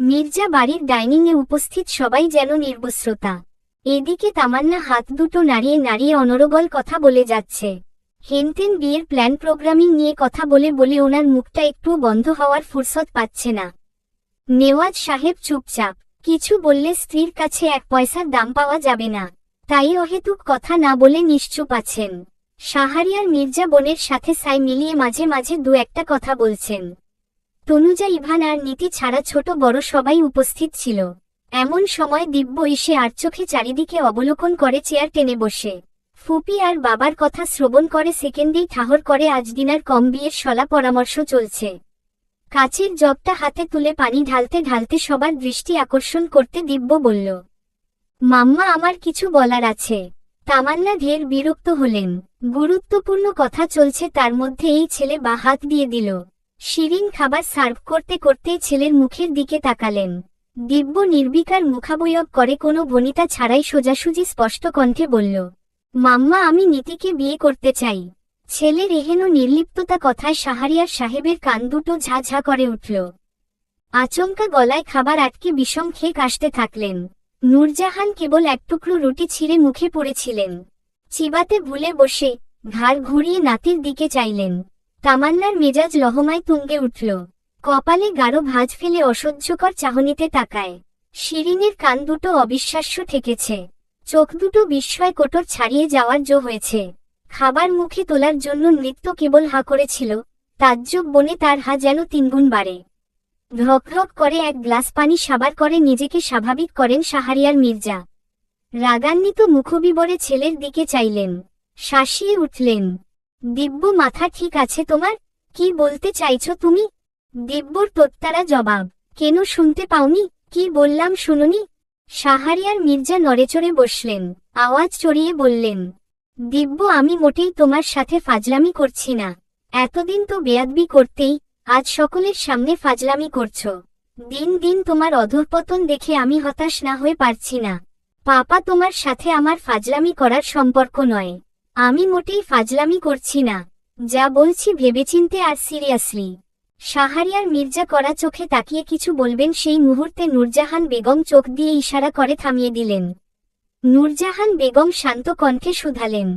মির্জা বাড়ির ডাইনিংয়ে উপস্থিত সবাই যেন নির্বস্ত্রতা। এদিকে তামান্না হাত দুটো নাড়িয়ে নাড়িয়ে অনর্গল কথা বলে যাচ্ছে। হেনতেন বিয়ের প্ল্যান প্রোগ্রামিং নিয়ে কথা বলে বলে ওনার মুখটা একটুও বন্ধ হওয়ার ফুরসত পাচ্ছে না। নেওয়াজ সাহেব চুপচাপ। কিছু বললে স্ত্রীর কাছে এক পয়সার দাম পাওয়া যাবে না, তাই অহেতুক কথা না বলে নিশ্চুপ আছেন। শাহরিয়ার মির্জা বোনের সাথে সাই মিলিয়ে মাঝে মাঝে দু একটা কথা বলছেন। তনুজা, ইভান আর নীতি ছাড়া ছোট বড় সবাই উপস্থিত ছিল। এমন সময় দিব্য এসে আর চোখে চারিদিকে অবলোকন করে চেয়ার টেনে বসে ফুপি আর বাবার কথা শ্রবণ করে সেকেন্ডেই ঠাহর করে আজ দিনার কম বিয়ের সলা পরামর্শ চলছে। কাচের জগটা হাতে তুলে পানি ঢালতে ঢালতে সবার দৃষ্টি আকর্ষণ করতে দিব্য বলল, মাম্মা আমার কিছু বলার আছে। তামান্না ঢের বিরক্ত হলেন। গুরুত্বপূর্ণ কথা চলছে তার মধ্যে এই ছেলে বা হাত দিয়ে দিল। শিরিন খাবার সার্ভ করতে করতেই ছেলের মুখের দিকে তাকালেন। দিব্য নির্বিকার মুখাবয়ব করে কোনো ভনিতা ছাড়াই সোজাসুজি স্পষ্ট কণ্ঠে বলল, মাম্মা আমি নীতিকে বিয়ে করতে চাই। ছেলের এহেন নির্লিপ্ততা কথায় শাহরিয়ার সাহেবের কান দুটো ঝা ঝা করে উঠল। আচমকা গলায় খাবার আটকে বিষম খেয়ে কাশতে থাকলেন। নূরজাহান কেবল এক টুকরো রুটি ছিঁড়ে মুখে পড়েছিলেন। চিবাতে ভুলে বসে ঘাড় ঘুরিয়ে নাতির দিকে চাইলেন। তামান্নার মেজাজ লহমায় তুঙ্গে উঠল। কপালে গাঢ় ভাঁজ ফেলে অসহ্যকর চাহনিতে তাকায়। শিরিনের কান দুটো অবিশ্বাস্য ঠেকেছে, চোখ দুটো বিস্ময় কোটর ছাড়িয়ে যাওয়ার জো হয়েছে। খাবার মুখে তোলার জন্য নৃত্য কেবল হা করেছিল, তাজ্জব বনে তার হা যেন তিনগুণ বাড়ে। ঢকঢক করে এক গ্লাস পানি সাবার করে নিজেকে স্বাভাবিক করেন শাহরিয়ার মির্জা। রাগান্বিত মুখবিবরে ছেলের দিকে চাইলেন, শাসিয়ে উঠলেন, দিব্য মাথা ঠিক আছে তোমার? কি বলতে চাইছো তুমি? দিব্যর তোত্তারা জবাব, কেন শুনতে পাওনি? কি বললাম শুনোনি? শাহরিয়ার মির্জা নড়েচড়ে বসলেন, আওয়াজ চড়িয়ে বললেন, দিব্য আমি মোটেই তোমার সাথে ফাজলামি করছি না। এতদিন তো বেয়াদবি করতেই, আজ সকলের সামনে ফাজলামি করছো। দিন দিন তোমার অধঃপতন দেখে আমি হতাশ না হয়ে পারছি না। পাপা তোমার সাথে আমার ফাজলামি করার সম্পর্ক নয়। আমি মোটেই ফাজলামি করছি না, যা বলছি ভেবেচিন্তে আর সিরিয়াসলি। শাহরিয়ার মির্জা কড়া চোখে তাকিয়ে কিছু বলবেন সেই মুহূর্তে নূরজাহান বেগম চোখ দিয়ে ইশারা করে থামিয়ে দিলেন। নূরজাহান বেগম শান্ত কণ্ঠে শুধালেন,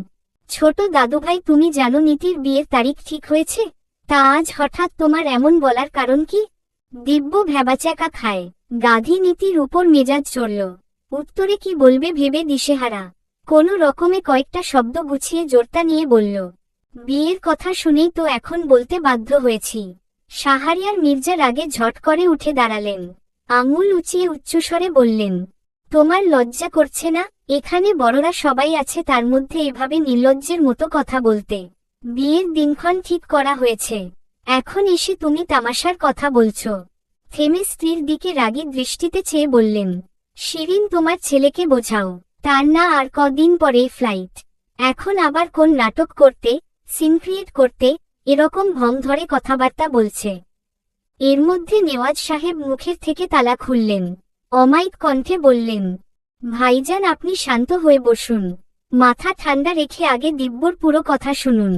ছোট দাদুভাই তুমি জানো নীতির বিয়ের তারিখ ঠিক হয়েছে? তা আজ হঠাৎ তোমার এমন বলার কারণ কি? দিব্য ভ্যাবাচ্যাকা খায়। গাধি নীতির উপর মেজাজ চড়ল। উত্তরে কি বলবে ভেবে দিশেহারা। কোনো রকমে কয়েকটা শব্দ গুছিয়ে জোরতা নিয়ে বলল, বিয়ের কথা শুনেই তো এখন বলতে বাধ্য হয়েছি। শাহরিয়ার মির্জা রাগে ঝট করে উঠে দাঁড়ালেন। আঙুল উঁচিয়ে উচ্চস্বরে বললেন, তোমার লজ্জা করছে না? এখানে বড়রা সবাই আছে, তার মধ্যে এভাবে নির্লজ্জের মতো কথা বলতে। বিয়ের দিনক্ষণ ঠিক করা হয়েছে, এখন এসে তুমি তামাশার কথা বলছো। থেমে স্ত্রীর দিকে রাগী দৃষ্টিতে চেয়ে বললেন, শিরিন তোমার ছেলেকে বোঝাও, তার না আর কদিন পরে ফ্লাইট। এখন আবার কোন নাটক করতে, সিন ক্রিয়েট করতে এরকম ভং ধরে কথাবার্তা বলছে। এর মধ্যে নেওয়াজ সাহেব মুখের থেকে তালা খুললেন। অমায়িক কণ্ঠে বললেন, ভাইজান আপনি শান্ত হয়ে বসুন, মাথা ঠান্ডা রেখে আগে দিব্যর পুরো কথা শুনুন।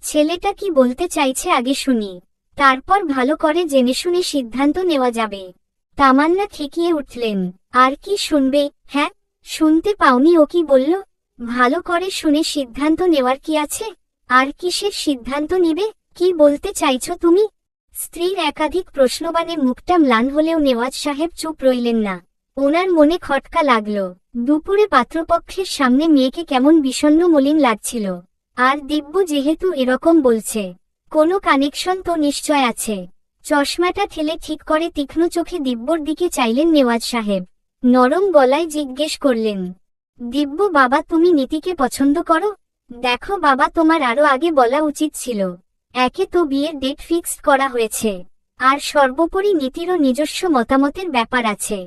ছেলেটা কি বলতে চাইছে আগে শুনি, তারপর ভালো করে জেনে শুনে সিদ্ধান্ত নেওয়া যাবে। তামান্না ঠেকিয়ে উঠলেন, আর কি শুনবে? হ্যাঁ, শুনতে পাওনি ও কি বলল? ভালো করে শুনে সিদ্ধান্ত নেওয়ার কি আছে? আর কিসের সিদ্ধান্ত নিবে? কি বলতে চাইছো তুমি? স্ত্রীর একাধিক প্রশ্নবাণে মুখটা ম্লান হলেও নেওয়াজ সাহেব চুপ রইলেন না। ওনার মনে খটকা লাগল। দুপুরে পাত্রপক্ষের সামনে মেয়েকে কেমন বিষণ্ণ মলিন লাগছিল। আর দিব্য যেহেতু এরকম বলছে, কোনো কানেকশন তো নিশ্চয় আছে। চশমাটা ঠেলে ঠিক করে তীক্ষ্ণ চোখে দিব্যর দিকে চাইলেন নেওয়াজ সাহেব। নরম গলায় জিজ্ঞেস করলেন, দিব্য বাবা তুমি নীতিকে পছন্দ করো? দেখো বাবা, তোমার আরো আগে বলা উচিত ছিল। একে তো বিয়ের ডেট ফিক্সড করা হয়েছে, আর সর্বোপরি নীতিরও নিজস্ব মতামতের ব্যাপার আছে।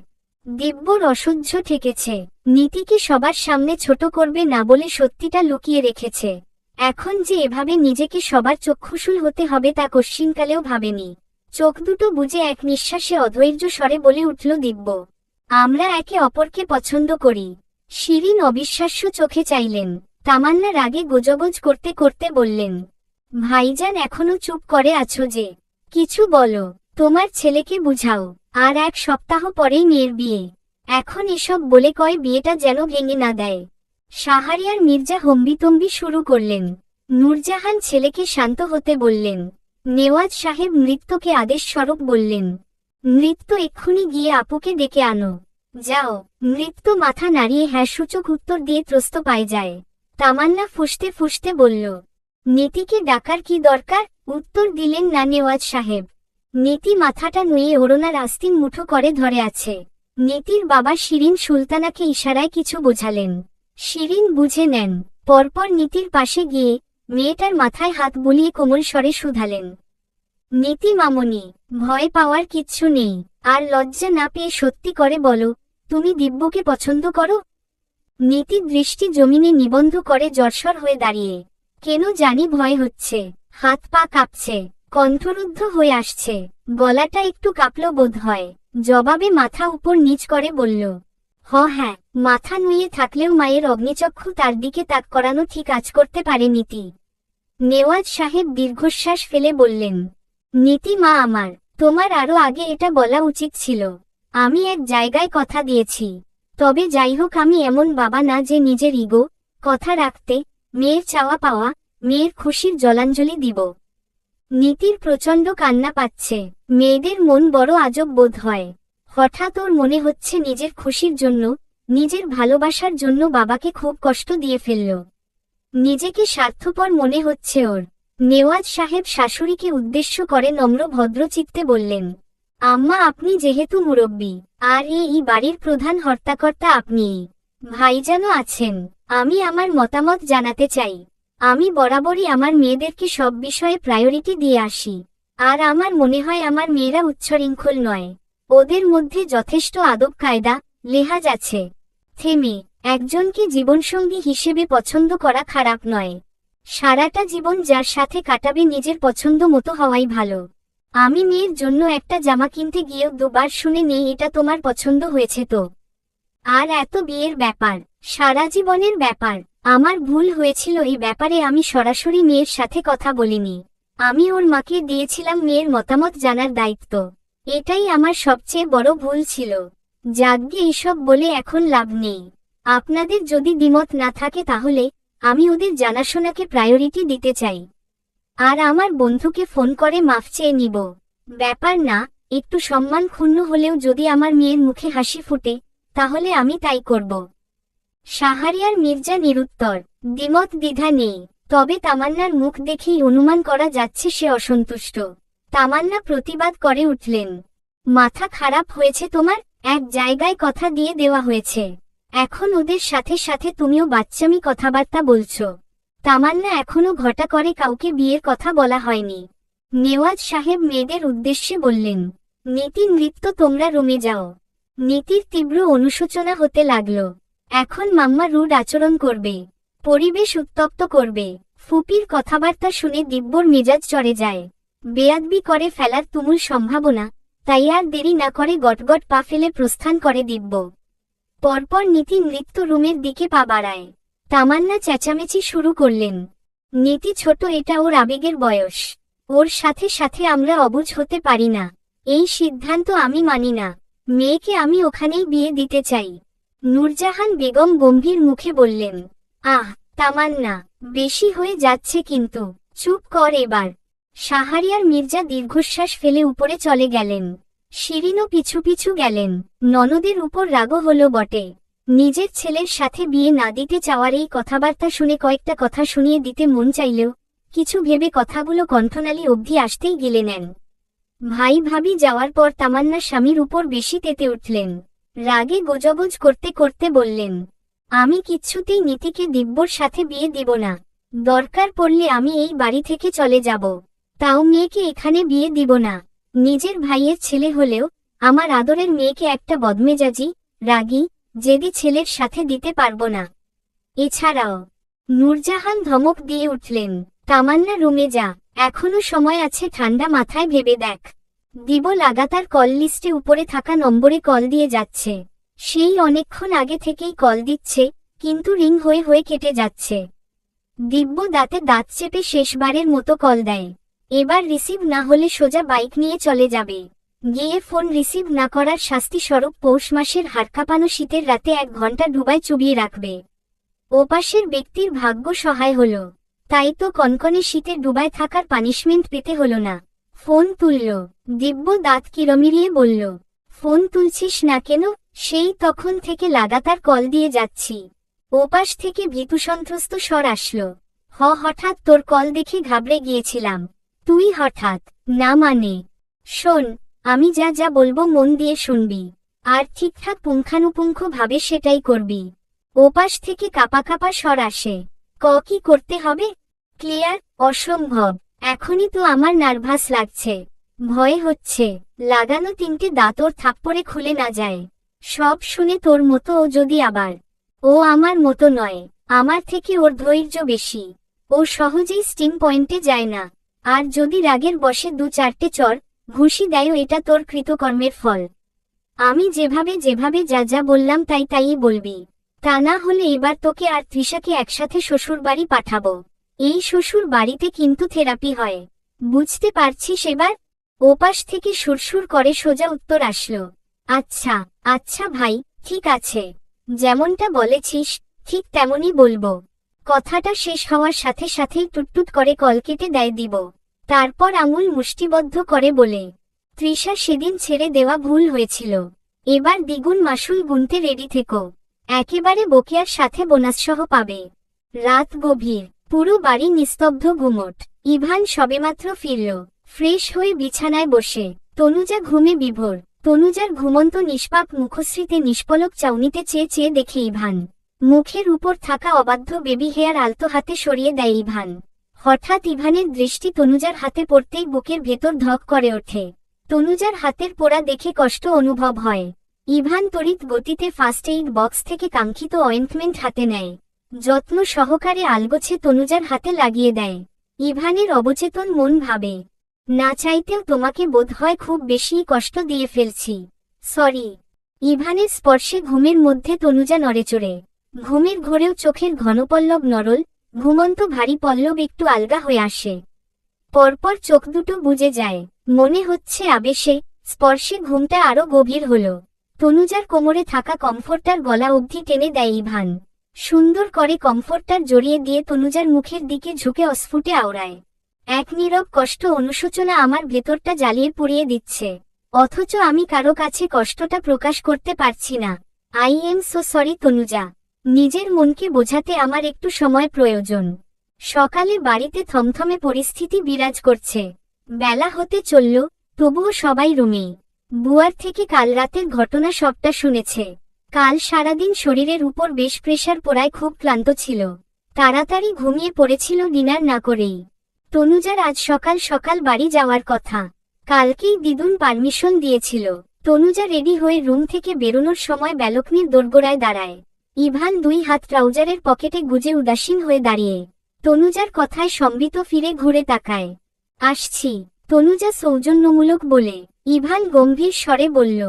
দিব্যর অসহ্য ঠেকেছে। নীতিকে সবার সামনে ছোট করবে না বলে সত্যিটা লুকিয়ে রেখেছে। এখন যে এভাবে নিজেকে সবার চক্ষুশূল হতে হবে তা কশ্চিনকালেও ভাবেনি। চোখ দুটো বুজে এক নিঃশ্বাসে অধৈর্য স্বরে বলে উঠল দিব্য, আমরা একে অপরকে পছন্দ করি। শিরিন অবিশ্বাস্য চোখে চাইলেন। তামান্না রাগে গোজগোজ করতে করতে বললেন, ভাইজান এখনো চুপ করে আছো যে? কিছু বলো, তোমার ছেলেকে বুঝাও। আর 1 সপ্তাহ পরেই মেয়ের বিয়ে। এখন এসব বলে কয় বিয়েটা যেন ভেঙে না দেয়। শাহরিয়ার মির্জা হম্বিতম্বি শুরু করলেন। নূরজাহান ছেলেকে শান্ত হতে বললেন। নেওয়াজ সাহেব নৃত্যকে আদেশ স্বরূপ বললেন, নৃত্য এক্ষুনি গিয়ে আপুকে ডেকে আনো। যাও। নৃত্য মাথা নাড়িয়ে হ্যাঁ সূচক উত্তর দিয়ে ত্রস্ত পায় যায়। তামান্না ফুঁসতে ফুঁসতে বলল, নীতিকে ডাকার কি দরকার? উত্তর দিলেন না নেওয়াজ সাহেব। নীতি মাথাটা নুয়ে ওড়নার আস্তিন মুঠো করে ধরে আছে। নীতির বাবা শিরিন সুলতানাকে ইশারায় কিছু বোঝালেন। শিরিন বুঝে নেন। পরপর নীতির পাশে গিয়ে মেয়েটার মাথায় হাত বুলিয়ে কোমল স্বরে শুধালেন, নীতি মামনি, ভয় পাওয়ার কিচ্ছু নেই। আর লজ্জা না পেয়ে সত্যি করে বলো, তুমি দিব্যকে পছন্দ করো? নীতি দৃষ্টি জমিনে নিবন্ধ করে জড়সড় হয়ে দাঁড়িয়ে। কেন জানি ভয় হচ্ছে, হাত পা কাঁপছে, কণ্ঠরুদ্ধ হয়ে আসছে, গলাটা একটু কাঁপল বোধ হয়। জবাবে মাথা উপর নিচ করে বলল, হ্যাঁ। মাথা নুয়ে থাকলেও মায়ের অগ্নিচক্ষু তার দিকে তাক করানো ঠিক কাজ করতে পারে নীতি। নেওয়াজ সাহেব দীর্ঘশ্বাস ফেলে বললেন, নীতি মা আমার, তোমার আরো আগে এটা বলা উচিত ছিল। আমি এক জায়গায় কথা দিয়েছি। তবে যাই হোক, আমি এমন বাবা না যে নিজের ইগো কথা রাখতে, মেয়ের চাওয়া পাওয়া, মেয়ের খুশির জলাঞ্জলি দিব। নীতির প্রচণ্ড কান্না পাচ্ছে। মেয়েদের মন বড় আজব বোধ হয়। হঠাৎ ওর মনে হচ্ছে নিজের খুশির জন্য, নিজের ভালোবাসার জন্য বাবাকে খুব কষ্ট দিয়ে ফেলল। নিজেকে স্বার্থপর মনে হচ্ছে ওর। নেওয়াজ সাহেব শাশুড়িকে উদ্দেশ্য করে নম্র ভদ্রচিত্তে বললেন, আম্মা আপনি যেহেতু মুরব্বী, আর এই বাড়ির প্রধান হর্তাকর্তা আপনিই, ভাইজানও আছেন, আমি আমার মতামত জানাতে চাই। আমি বরাবরই আমার মেয়েদেরকে সব বিষয়ে প্রায়োরিটি দিয়ে আসি। আর আমার মনে হয় আমার মেয়েরা উচ্ছৃঙ্খল নয়। ওদের মধ্যে যথেষ্ট আদব কায়দা, লেহাজ আছে। থেমে, একজনকে জীবনসঙ্গী হিসেবে পছন্দ করা খারাপ নয়। সারাটা জীবন যার সাথে কাটাবে নিজের পছন্দ মতো হওয়াই ভালো। আমি মেয়ের জন্য একটা জামা কিনতে গিয়েও দুবার শুনে নেই এটা তোমার পছন্দ হয়েছে তো। আর এত বিয়ের ব্যাপার, সারা জীবনের ব্যাপার। আমার ভুল হয়েছিল এই ব্যাপারে, আমি সরাসরি মেয়ের সাথে কথা বলিনি। আমি ওর মাকে দিয়েছিলাম মেয়ের মতামত জানার দায়িত্ব। এটাই আমার সবচেয়ে বড় ভুল ছিল। যাগ্গে এইসব বলে এখন লাভ নেই। আপনাদের যদি দ্বিমত না থাকে তাহলে আমি ওদের জানাশোনাকে প্রায়োরিটি দিতে চাই। আর আমার বন্ধুকে ফোন করে মাফ চেয়ে নিব। ব্যাপার না, একটু সম্মান ক্ষুণ্ণ হলেও যদি আমার মেয়ের মুখে হাসি ফুটে, তাহলে আমি তাই করব। শাহরিয়ার মির্জা নিরুত্তর। দ্বিমত দ্বিধা নেই। তবে তামান্নার মুখ দেখেই অনুমান করা যাচ্ছে সে অসন্তুষ্ট। তামান্না প্রতিবাদ করে উঠলেন, মাথা খারাপ হয়েছে তোমার? এক জায়গায় কথা দিয়ে দেওয়া হয়েছে, এখন ওদের সাথে সাথে তুমিও বাচ্চামি কথাবার্তা বলছো। তামান্না এখনো ঘটা করে কাউকে বিয়ের কথা বলা হয়নি। নেওয়াজ সাহেব মেয়েদের উদ্দেশ্যে বললেন, নীতি নৃত্য তোমরা রুমে যাও। নীতির তীব্র অনুশোচনা হতে লাগল। এখন মাম্মা রুড আচরণ করবে, পরিবেশ উত্তপ্ত করবে। ফুপির কথাবার্তা শুনে দিব্যর মেজাজ চড়ে যায়। বেয়াদবি করে ফেলার তুমুল সম্ভাবনা, তাই আর দেরি না করে গটগট পা ফেলে প্রস্থান করে দিব্য। পরপর নীতি নৃত্য রুমের দিকে পা বাড়ায়। তামান্না চেঁচামেচি শুরু করলেন, নীতি ছোট, এটা ওর আবেগের বয়স। ওর সাথে সাথে আমরা অবুঝ হতে পারি না। এই সিদ্ধান্ত আমি মানি না। মেয়েকে আমি ওখানেই বিয়ে দিতে চাই। নূরজাহান বেগম গম্ভীর মুখে বললেন, আহ তামান্না, বেশি হয়ে যাচ্ছে কিন্তু, চুপ কর এবার। শাহরিয়ার মির্জা দীর্ঘশ্বাস ফেলে উপরে চলে গেলেন। শিরিনও পিছু পিছু গেলেন। ননদের উপর রাগও হলো বটে। নিজের ছেলের সাথে বিয়ে না দিতে চাওয়ার এই কথাবার্তা শুনে কয়েকটা কথা শুনিয়ে দিতে মন চাইলেও কিছু ভেবে কথাগুলো কণ্ঠনালী অবধি আসতেই গিলে নেন। ভাই ভাবি যাওয়ার পর তামান্না স্বামীর উপর বেশি তেতে উঠলেন। রাগে গোজগোজ করতে করতে বললেন, আমি কিচ্ছুতেই নীতিকে দিব্যর সাথে বিয়ে দিব না। দরকার পড়লে আমি এই বাড়ি থেকে চলে যাব, তাও মেয়েকে এখানে বিয়ে দিব না। নিজের ভাইয়ের ছেলে হলেও আমার আদরের মেয়েকে একটা বদমেজাজি, রাগী, জেদি ছেলের সাথে দিতে পারবো না। এছাড়াও নূরজাহান ধমক দিয়ে উঠলেন, তামান্না রুমে যা, এখনো সময় আছে, ঠান্ডা মাথায় ভেবে দেখ। দিব লাগাতার কল লিস্টে উপরে থাকা নম্বরে কল দিয়ে যাচ্ছে। সেই অনেকক্ষণ আগে থেকেই কল দিচ্ছে, কিন্তু রিং হয়ে হয়ে কেটে যাচ্ছে। দিব্য দাঁতে দাঁত চেপে শেষবারের মতো কল দেয়। এবার রিসিভ না হলে সোজা বাইক নিয়ে চলে যাবে। গিয়ে ফোন রিসিভ না করার শাস্তি স্বরূপ পৌষ মাসের হাড়কাঁপানো শীতের রাতে 1 ঘন্টা ডুবায় চুবিয়ে রাখবে। ওপাশের ব্যক্তির ভাগ্য সহায় হল, তাই তো কনকনে শীতে ডুবায় থাকার পানিশমেন্ট পেতে হল না। ফোন তুলল। দিব্য দাঁত কিরমিরিয়ে বলল, ফোন তুলছিস না কেন? সেই তখন থেকে লাগাতার কল দিয়ে যাচ্ছি। ওপাশ থেকে ভীতুসন্ত্রস্ত স্বর আসলো, হঠাৎ তোর কল দেখে ঘাবড়ে গিয়েছিলাম। তুই হঠাৎ? না মানে? শোন, আমি যা যা বলবো মন দিয়ে শুনবি, আর ঠিকঠাক পুঙ্খানুপুঙ্খ ভাবে সেটাই করবি। ওপাশ থেকে কাপা কাপা স্বর আসে, কি করতে হবে? ক্লিয়ার? অসম্ভব, এখনই তো আমার নার্ভাস লাগছে, ভয় হচ্ছে। লাগানো 3টে দাঁত ওর থাপ্পড়ে খুলে না যায়। সব শুনে তোর মতো ও যদি আবার। ও আমার মতো নয়, আমার থেকে ওর ধৈর্য বেশি। ও সহজেই স্টিং পয়েন্টে যায় না, আর যদি রাগের বশে 2-4টে চর ঘুষি দেয় এটা তোর কৃতকর্মের ফল। আমি যেভাবে যেভাবে যা যা বললাম তাই তাইই বলবি, তা না হলে এবার তোকে আর তৃষাকে একসাথে শ্বশুর বাড়ি পাঠাবো। এই শ্বশুর বাড়িতে কিন্তু থেরাপি হয়, বুঝতে পারছিস এবার? ওপাশ থেকে সুরসুর করে সোজা উত্তর আসলো, আচ্ছা আচ্ছা ভাই, ঠিক আছে, যেমনটা বলেছিস ঠিক তেমনই বলবো। কথাটা শেষ হওয়ার সাথে সাথেই টুটটুট করে কল কেটে দেয় দিব। তারপর আঙুল মুষ্টিবদ্ধ করে বলে, তৃষা সেদিন ছেড়ে দেওয়া ভুল হয়েছিল, এবার দ্বিগুণ মাসুল গুনতে রেডি থেকো, একেবারে বকেয়ার সাথে বোনাসসহ পাবে। রাত গভীর, পুরো বাড়ি নিস্তব্ধ গুমট। ইভান সবেমাত্র ফিরল, ফ্রেশ হয়ে বিছানায় বসে। তনুজা ঘুমে বিভোর। তনুজার ঘুমন্ত নিষ্পাপ মুখশ্রীতে নিষ্পলক চাউনিতে চেয়ে চেয়ে দেখে ইভান। মুখের উপর থাকা অবাধ্য বেবি হেয়ার আলতো হাতে সরিয়ে দেয় ইভান। হঠাৎ ইভানের দৃষ্টি তনুজার হাতে পড়তেই বুকের ভেতর ধক করে ওঠে। তনুজার হাতের পোড়া দেখে কষ্ট অনুভব হয়। ইভান তড়িৎ গতিতে ফার্স্ট এইড বক্স থেকে কাঙ্ক্ষিত অয়েন্টমেন্ট হাতে নেয়, যত্ন সহকারে আলগোছে তনুজার হাতে লাগিয়ে দেয়। ইভানের অবচেতন মন ভাবে, না চাইতেও তোমাকে বোধহয় খুব বেশি কষ্ট দিয়ে ফেলছি, সরি। ইভানের স্পর্শে ঘুমের মধ্যে তনুজা নড়েচড়ে। ঘুমের ঘোরেও চোখের ঘনপল্লব নরল, ঘুমন্ত ভারী পল্লব একটু আলগা হয়ে আসে। পরপর চোখ দুটো বুজে যায়, মনে হচ্ছে আবেশে স্পর্শে ঘুমটা আরো গভীর হল। তনুজার কোমরে থাকা কমফোর্টার গলা অবধি টেনে দেয় ইভান। সুন্দর করে কমফোর্টার জড়িয়ে দিয়ে তনুজার মুখের দিকে ঝুঁকে অস্ফুটে আওড়ায়, এক নীরব কষ্ট অনুশোচনা আমার ভেতরটা জ্বালিয়ে পুড়িয়ে দিচ্ছে, অথচ আমি কারো কাছে কষ্টটা প্রকাশ করতে পারছি না। I am so sorry Tanuja, নিজের মনকে বোঝাতে আমার একটু সময় প্রয়োজন। সকালে বাড়িতে থমথমে পরিস্থিতি বিরাজ করছে। বেলা হতে চলল, তবুও সবাই রুমে। বুয়ার থেকে কাল রাতের ঘটনা সবটা শুনেছে। কাল সারাদিন শরীরের উপর বেশ প্রেসার পড়ায় খুব ক্লান্ত ছিল, তাড়াতাড়ি ঘুমিয়ে পড়েছিল ডিনার না করেই। তনুজার আজ সকাল সকাল বাড়ি যাওয়ার কথা, কালকেই দিদুন পারমিশন দিয়েছিল। তনুজা রেডি হয়ে রুম থেকে বেরোনোর সময় ব্যালকনির দোরগোড়ায় দাঁড়ায়। ইভান 2 হাত ট্রাউজারের পকেটে গুজে উদাসীন হয়ে দাঁড়িয়ে। তনুজার কথায় সম্বিত ফিরে ঘুরে তাকায়। আসছি, তনুজা সৌজন্যমূলক বলে। ইভান গম্ভীর স্বরে বলল,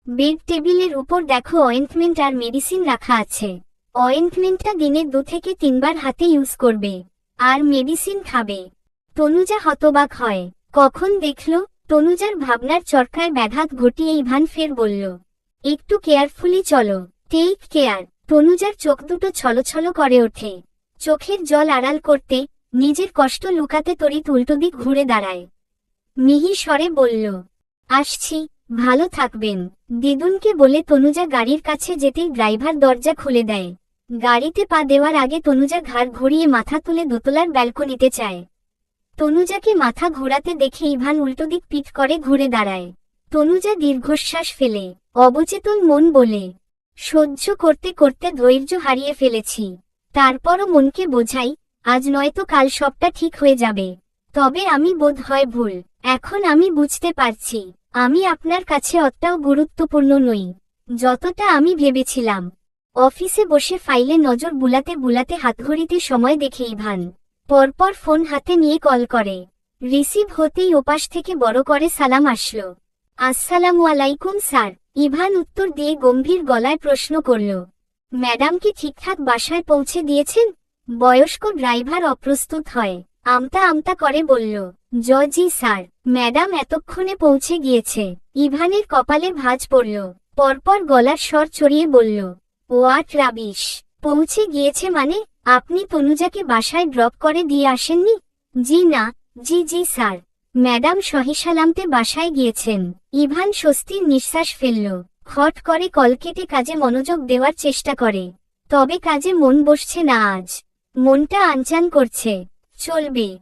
বেড টেবিলের উপর দেখো অয়েন্টমেন্ট আর মেডিসিন রাখা আছে। অয়েন্টমেন্টটা দিনে 2 থেকে 3 বার হাতে ইউজ করবে, আর মেডিসিন খাবে। তনুজা হতবাক হয়, কখন দেখল? তনুজার ভাবনার চরকায় ব্যাঘাত ঘটিয়ে ইভান ফের বলল, একটু কেয়ারফুলি চলো, টেক কেয়ার। তনুজার চোখ দুটো ছলছল করে ওঠে। চোখের জল আড়াল করতে, নিজের কষ্ট লুকাতে তড়িৎ উল্টোদিক ঘুরে দাঁড়ায়। মিহি স্বরে বলল, আসছি, ভালো থাকবেন। দিদুনকে বলে তনুজা গাড়ির কাছে যেতেই ড্রাইভার দরজা খুলে দেয়। গাড়িতে পা দেওয়ার আগে তনুজা ঘাড় ঘুরিয়ে মাথা তুলে দোতলার ব্যালকনিতে চায়। তনুজাকে মাথা ঘোরাতে দেখে ইভান উল্টোদিক পিঠ করে ঘুরে দাঁড়ায়। তনুজা দীর্ঘশ্বাস ফেলে, অবচেতন মন বলে, সহ্য করতে করতে ধৈর্য হারিয়ে ফেলেছি। তারপরও মনকে বোঝাই, আজ নয়তো কাল সবটা ঠিক হয়ে যাবে। তবে আমি বোধ হয় ভুল। এখন আমি বুঝতে পারছি, আমি আপনার কাছে অতটাও গুরুত্বপূর্ণ নই, যতটা আমি ভেবেছিলাম। অফিসে বসে ফাইলে নজর বুলাতে বুলাতে হাতঘড়িতে সময় দেখে ইভান পরপর ফোন হাতে নিয়ে কল করে। রিসিভ হতেই ওপাশ থেকে বড় করে সালাম আসলো। আসসালামু আলাইকুম স্যার। ইভান উত্তর দিয়ে গম্ভীর গলায় প্রশ্ন করল, ম্যাডাম কি ঠিকঠাক বাসায় পৌঁছে দিয়েছেন? বয়স্ক ড্রাইভার অপ্রস্তুত হয়, আমতা আমতা করে বলল, জি স্যার, ম্যাডাম এতক্ষণে পৌঁছে গিয়েছে। ইভানের কপালে ভাঁজ পড়ল। পরপর গলার স্বর চড়িয়ে বলল, হোয়াট রাবিশ। পৌঁছে গিয়েছে মানে? আপনি তনুজাকে বাসায় ড্রপ করে দিয়ে আসেননি? জি না, জি স্যার। ম্যাডাম সহিসালামতে বাসায় গিয়েছেন। ইভান স্বস্তির নিঃশ্বাস ফেলল। হট করে কল কেটে কাজে মনোযোগ দেওয়ার চেষ্টা করে। তবে কাজে মন বসছে না আজ। মনটা আনচান করছে। চলবে।